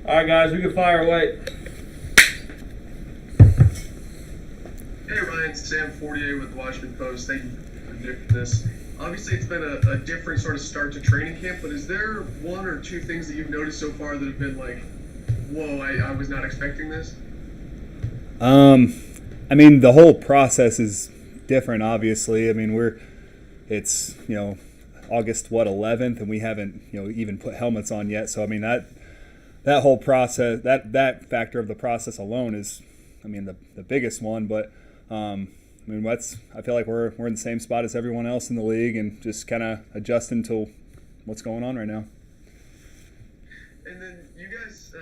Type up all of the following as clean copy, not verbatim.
All right, guys, we can fire away. Hey Ryan, Sam Fortier with the Washington Post. Thank you for doing this. Obviously, it's been a different sort of start to training camp, but is there one or two things that you've noticed so far that have been like, whoa, I was not expecting this? I mean, the whole process is different, obviously. I mean, it's August 11th, and we haven't even put helmets on yet. So I mean that whole process, that factor of the process alone is, I mean, the biggest one. But I mean, I feel like we're in the same spot as everyone else in the league, and just kind of adjusting to what's going on right now. And then you guys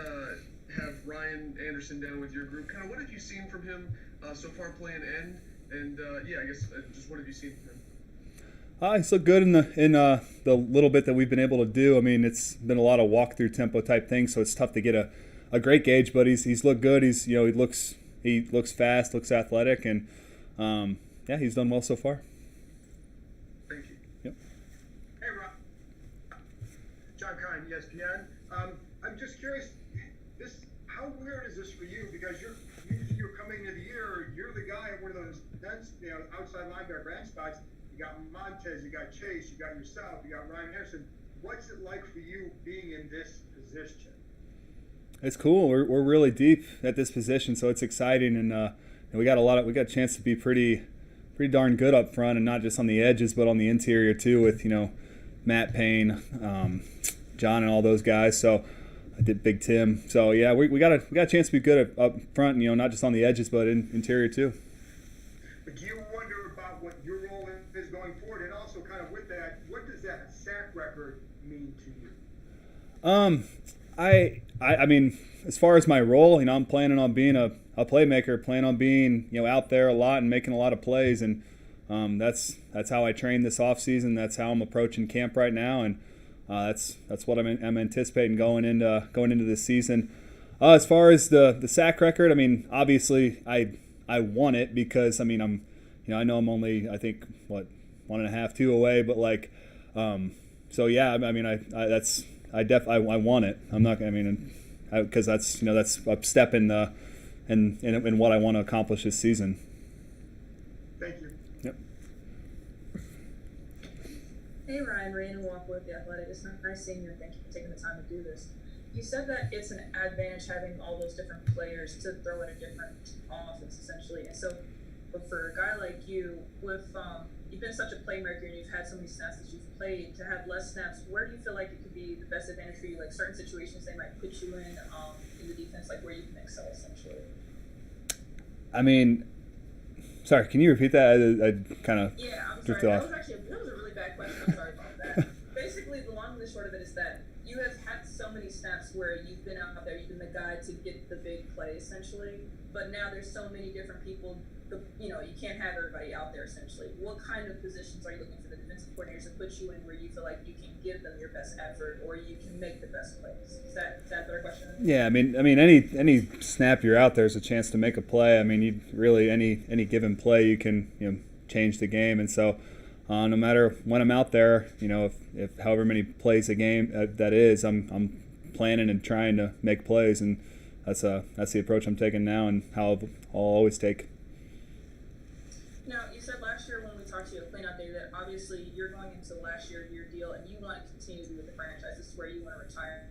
have Ryan Anderson down with your group. Kind of what have you seen from him so far playing end? And I guess just what have you seen from him? He's looked good in the little bit that we've been able to do. I mean, it's been a lot of walkthrough tempo type things, so it's tough to get a great gauge. But he's looked good. He looks fast, looks athletic, and he's done well so far. Thank you. Yep. Hey, Rob. John Kine, ESPN. I'm just curious. How weird is this for you? Because you're coming into the year, you're the guy at one of those outside linebacker brand spots. You got Montez, you got Chase, you got yourself, you got Ryan Anderson. What's it like for you being in this position? It's cool. We're really deep at this position, so it's exciting, and we got a chance to be pretty darn good up front, and not just on the edges, but on the interior too, with Matt Payne, John, and all those guys. So I did Big Tim. So yeah, we got a chance to be good up front, not just on the edges, but in interior too. But do you wonder about what your role is going forward, and also kind of with that, what does that sack record mean to you? I mean, as far as my role, I'm planning on being a playmaker, planning on being out there a lot and making a lot of plays, and that's how I train this offseason. That's how I'm approaching camp right now, and that's what I'm anticipating going into this season. As far as the sack record, I mean, obviously I want it because I mean I know I'm only, I think, 1.5, 2 away, but so yeah, I mean I want it. I'm not, because that's a step in what I want to accomplish this season. Thank you. Yep. Hey Ryan, Ryan Walker with The Athletic. It's nice seeing you, and thank you for taking the time to do this. You said that it's an advantage having all those different players to throw in a different offense, essentially. And so, for a guy like you, with you've been such a playmaker and you've had so many snaps that you've played, to have less snaps, where do you feel like it could be the best advantage for you? Like certain situations they might put you in the defense, like where you can excel, essentially. I mean, sorry, can you repeat that? I kind of drifted off. That was a really bad question. I'm sorry about that. Basically, the long and the short of it is that you have had so many snaps where you've been out there, you've been the guy to get the big play, essentially. But now there's so many different people. You can't have everybody out there, essentially. What kind of positions are you looking for the defensive coordinators to put you in where you feel like you can give them your best effort or you can make the best plays? Is that a better question? Yeah, I mean, any snap you're out there is a chance to make a play. I mean, you really any given play you can change the game, and so no matter when I'm out there, if however many plays a game that is, I'm planning and trying to make plays, and that's the approach I'm taking now, and how I'll always take. Now, you said last year when we talked to you at Play Not Day that obviously you're going into last year of your deal and you want to continue to be with the franchise. This is where you want to retire.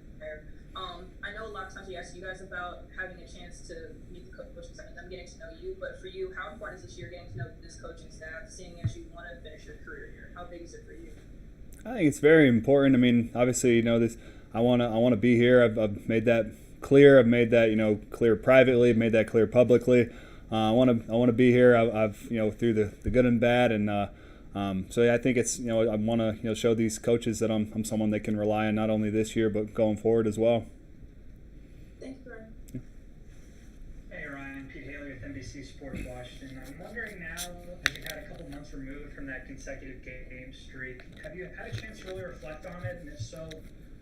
I know a lot of times we ask you guys about having a chance to meet the coaches. I mean, I'm getting to know you, but for you, how important is this year getting to know this coaching staff, seeing as you want to finish your career here? How big is it for you? I think it's very important. I mean, obviously, this. I want to be here. I've made that clear. I've made that clear privately. I've made that clear publicly. I want to be here. I've through the good and bad, and so yeah, I think it's I want to show these coaches that I'm someone they can rely on, not only this year but going forward as well. Thank you, Ryan. Yeah. Hey Ryan, Pete Haley with NBC Sports Washington. I'm wondering now, as you've had a couple months removed from that consecutive game streak, have you had a chance to really reflect on it? And if so,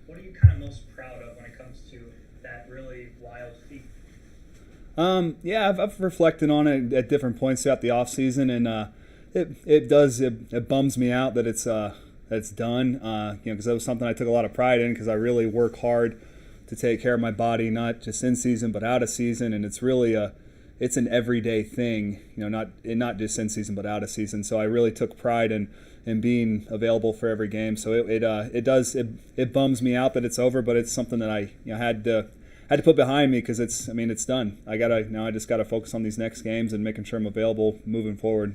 what are you kind of most proud of when it comes to that really wild feat? Yeah, I've reflected on it at different points throughout the off season, and it bums me out that it's done. Because that was something I took a lot of pride in, because I really work hard to take care of my body, not just in season but out of season, and it's really it's an everyday thing, not just in season but out of season. So I really took pride in being available for every game. So it bums me out that it's over, but it's something that I had to put behind me because it's done. I just gotta focus on these next games and making sure I'm available moving forward.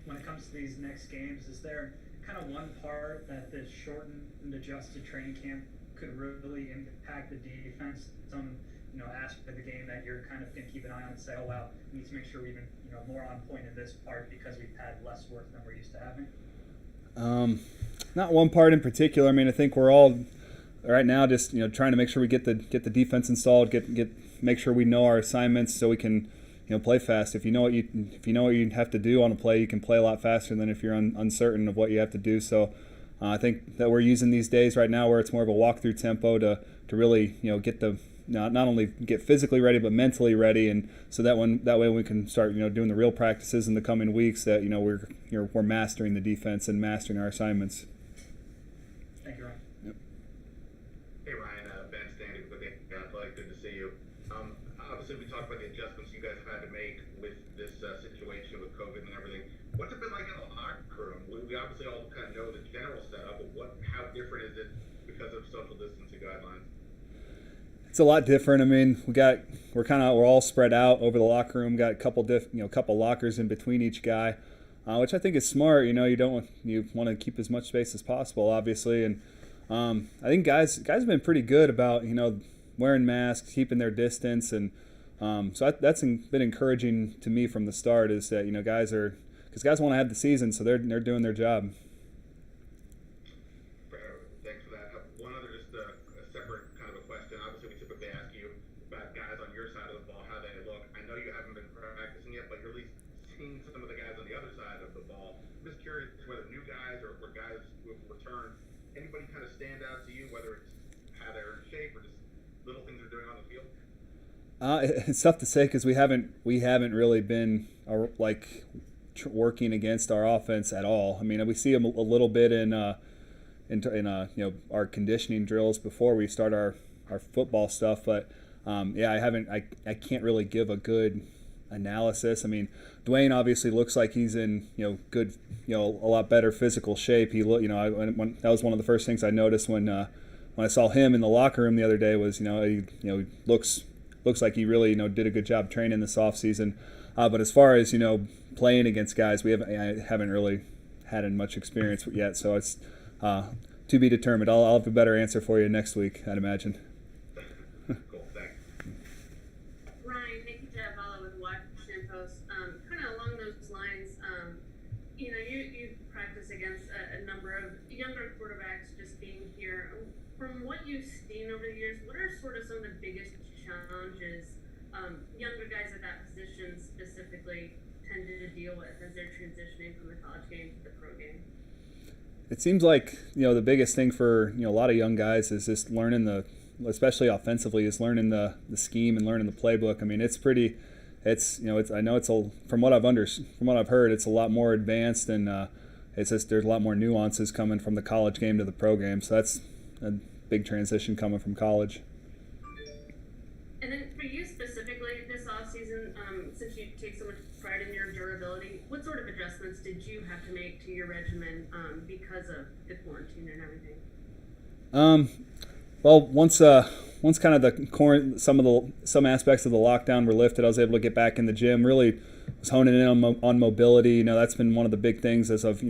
When it comes to these next games, is there kind of one part that this shortened and adjusted training camp could really impact the defense? Some aspect of the game that you're kind of going to keep an eye on and say, oh wow, we need to make sure we're even more on point in this part because we've had less work than we're used to having? Not one part in particular. I think we're all right now just trying to make sure we get the defense installed, make sure we know our assignments so we can play fast. If you know what you have to do on a play, you can play a lot faster than if you're uncertain of what you have to do. So I think that we're using these days right now where it's more of a walkthrough tempo to really get the not only get physically ready but mentally ready, and so that way we can start doing the real practices in the coming weeks that we're mastering the defense and mastering our assignments. Thank you, Ryan. Yep. Hey Ryan, Ben standing with the Athletic. Good to see you. Obviously, we talked about the adjustments you guys have had to make with this situation with COVID and everything. What's it been like in the locker room? We obviously all kind of know the general setup, but how different is it because of social distancing guidelines? It's a lot different. We're all spread out over the locker room. Got a couple lockers in between each guy, which I think is smart. You want to keep as much space as possible, obviously. And I think guys have been pretty good about wearing masks, keeping their distance, and so that's been encouraging to me from the start. Is that guys want to have the season, so they're doing their job. Thanks for that. One other, just a separate kind of a question. Obviously, we typically ask you about guys on your side of the ball, how they look. I know you haven't been practicing yet, but you're at least seeing some of the guys on the other side of the ball. I'm just curious whether new guys or guys who have returned, anybody kind of stand out to you, whether it's how they're in shape or just little things they're doing on the field? It's tough to say because we haven't really been working against our offense at all. We see them a little bit in our conditioning drills before we start our football stuff, but I can't really give a good analysis. Dwayne obviously looks like he's in good, a lot better physical shape. That was one of the first things I noticed when I saw him in the locker room the other day was he looks like he really did a good job training this off season. But as far as playing against guys, I haven't really had much experience yet, so it's to be determined. I'll have a better answer for you next week, I'd imagine. Cool, thanks. Ryan, Nikki Javala with Washington Post. Kind of along those lines, you practice against a number of younger quarterbacks just being here. From what you've seen over the years, what are sort of some of the biggest challenges younger guys at that position specifically tended to deal with as they're transitioning from the college game to the pro game? It seems like the biggest thing for a lot of young guys is just learning especially offensively, is learning the scheme and learning the playbook. From what I've heard, it's a lot more advanced, and it's just there's a lot more nuances coming from the college game to the pro game. So that's a big transition coming from college. And then for you specifically this offseason, since you take so much pride in your durability, what sort of adjustments did you have to make to your regimen because of the quarantine and everything? Well, once kind of some aspects of the lockdown were lifted, I was able to get back in the gym. Really was honing in on mobility. That's been one of the big things as I've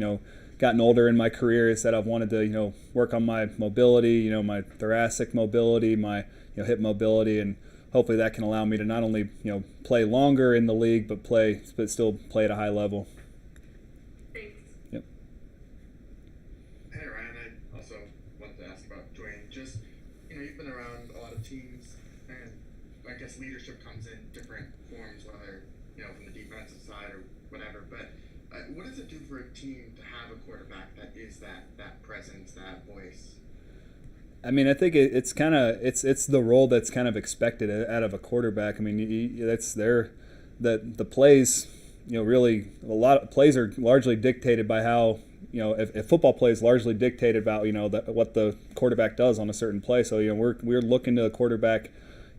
gotten older in my career, is that I've wanted to work on my mobility, my thoracic mobility, my hip mobility, and hopefully that can allow me to not only play longer in the league but still play at a high level. Thanks. Yep. Hey Ryan, I also wanted to ask about Dwayne. Just you've been around a lot of teams, and I guess leadership comes in different forms, whether from the defensive side or whatever. But what does it do for a team to have a quarterback that is that presence, that voice? I think it's the role that's kind of expected out of a quarterback. That's the plays. Really, a lot of plays are largely dictated by how if football play is largely dictated about what the quarterback does on a certain play. So we're looking to the quarterback,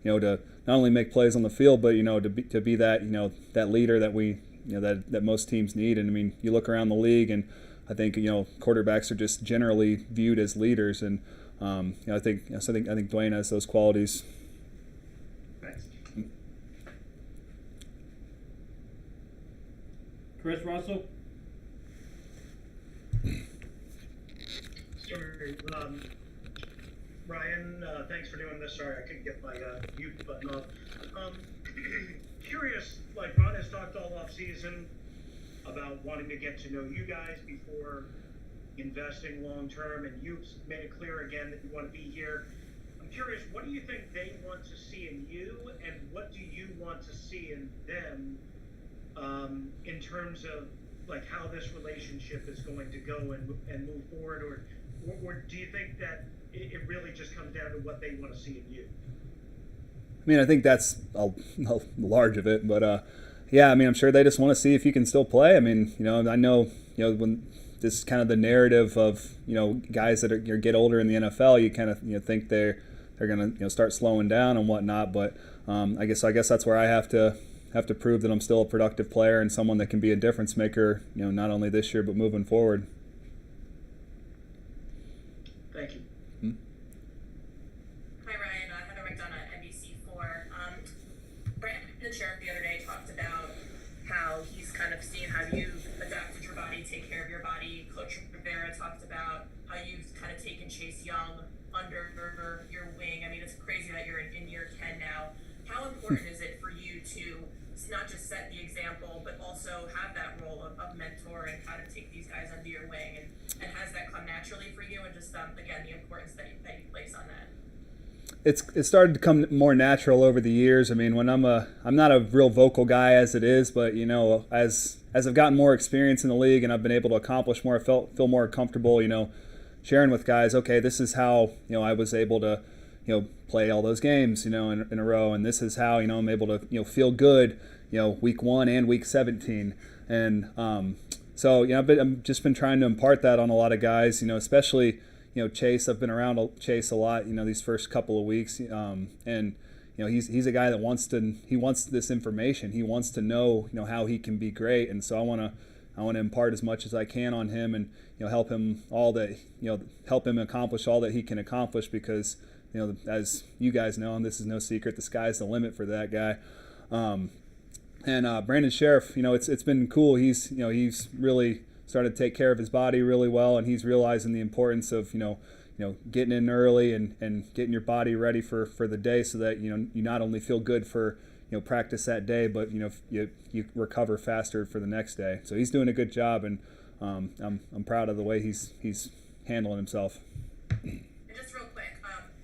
to not only make plays on the field, but to be that that leader that we that most teams need. And I mean, you look around the league, and I think quarterbacks are just generally viewed as leaders, and I think Dwayne has those qualities. Thanks. Chris Russell. Sorry, Ryan, thanks for doing this. Sorry, I couldn't get my mute button off. Curious, like Ron has talked all off season about wanting to get to know you guys before investing long term, and you've made it clear again that you want to be here. I'm curious, what do you think they want to see in you, and what do you want to see in them, in terms of like how this relationship is going to go and move forward, or do you think that it really just comes down to what they want to see in you? I mean, I think that's a large of it, but yeah, I mean, I'm sure they just want to see if you can still play. I mean, I know, when this is kind of the narrative of, guys that get older in the NFL, you kind of think they're going to start slowing down and whatnot, but I guess that's where I have to prove that I'm still a productive player and someone that can be a difference maker, not only this year but moving forward. Thank you. Hi Ryan, Heather McDonough, NBC4. Brandon Sheriff the other day talked about how he's kind of seen how you've adapted your body, take care of your body. Coach Rivera talked about how you've kind of taken Chase Young under your wing. I mean, it's crazy that you're in year 10 now. How important is it for you to not just set the example, but also have that role of mentor and kind of take these guys under your wing? And has that come naturally for you? And just, again, the importance that you place on that? It's started to come more natural over the years. I mean, when I'm not a real vocal guy as it is, but as I've gotten more experience in the league and I've been able to accomplish more, I feel more comfortable, sharing with guys. Okay, this is how I was able to play all those games in a row, and this is how I'm able to feel good week 1 and week 17, and so I've just been trying to impart that on a lot of guys, especially Chase. I've been around Chase a lot, these first couple of weeks, and he's a guy that wants this information. He wants to know how he can be great, and so I want to impart as much as I can on him, and help him help him accomplish all that he can accomplish, because as you guys know, and this is no secret, the sky's the limit for that guy. And Brandon Sheriff, it's been cool. He's really started to take care of his body really well, and he's realizing the importance of getting in early and getting your body ready for the day, so that you not only feel good for practice that day, but you recover faster for the next day. So he's doing a good job, and I'm proud of the way he's handling himself. And just real quick,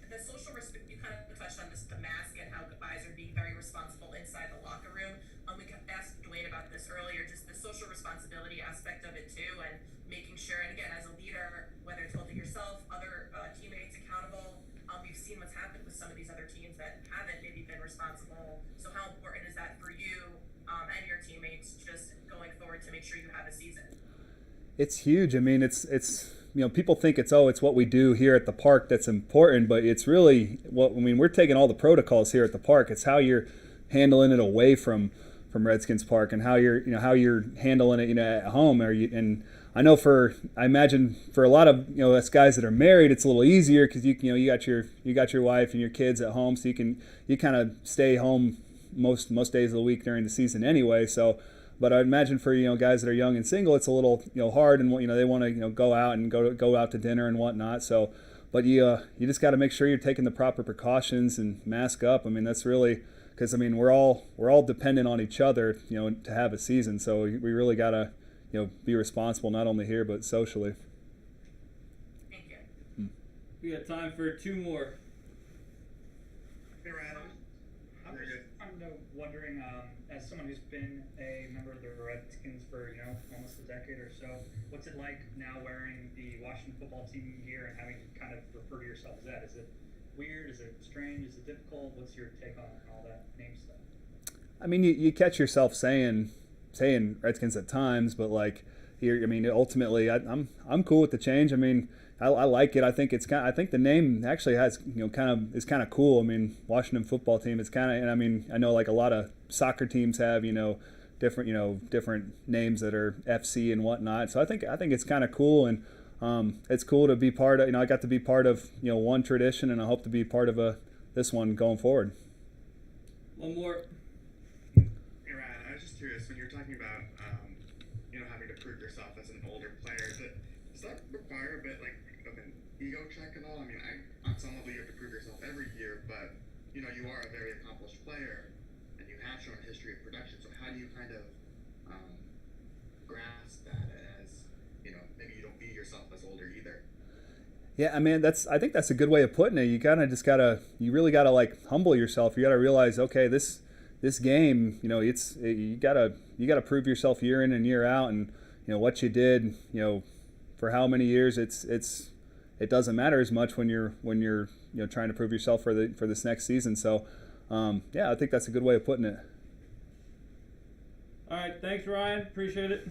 the social respect, you kind of touched on this, the mask, and how guys are being very responsible inside the locker room. We asked Dwayne about this earlier, just the social responsibility aspect of it too, and making sure, and again, as a leader, whether it's holding yourself, other teammates accountable. We've seen what's happened with some of these other teams that haven't maybe been responsible. So how important is that for you and your teammates just going forward to make sure you have a season? It's huge. I mean, it's people think it's what we do here at the park that's important, but it's really we're taking all the protocols here at the park. It's how you're handling it away from Redskins Park, and how you're handling it at home. And I imagine for a lot of us guys that are married, it's a little easier, because you got your wife and your kids at home, so you kind of stay home most days of the week during the season anyway. So, but I imagine for guys that are young and single, it's a little hard, and they want to go out and go out to dinner and whatnot. So, but you just got to make sure you're taking the proper precautions and mask up. I mean, that's really, because we're all dependent on each other to have a season. So we really got to be responsible, not only here but socially. Thank you. We got time for 2 more. Hey Ryan, I'm just kind of wondering, as someone who's been a member of the Redskins for almost a decade or so, what's it like now wearing the Washington football team gear and having to kind of refer to yourself as that? Is it weird? Is it strange? Is it difficult? What's your take on all that name stuff? I mean, you catch yourself saying Redskins at times, but here. I mean, ultimately, I'm cool with the change. I mean, I like it. I think I think the name actually has is kind of cool. I mean, Washington football team. It's kind of, and I mean, I know like a lot of soccer teams have different names that are FC and whatnot. So I think it's kind of cool, and it's cool to be part of. I got to be part of one tradition, and I hope to be part of this one going forward. One more. Hey Ryan, I was just curious when you're talking about having to prove yourself as an older player. Does that require a bit like of an ego check at all? I mean, on some level you have to prove yourself every year, but you are a very accomplished player, and you have shown a history of production. So how do you kind of grasp that as maybe you don't view yourself as older either? Yeah, I mean I think that's a good way of putting it. You kind of you really gotta like humble yourself. You gotta realize, okay, this game, you gotta prove yourself year in and year out, and what you did, for how many years. It doesn't matter as much when you're trying to prove yourself for this next season. So yeah, I think that's a good way of putting it. All right, thanks, Ryan. Appreciate it.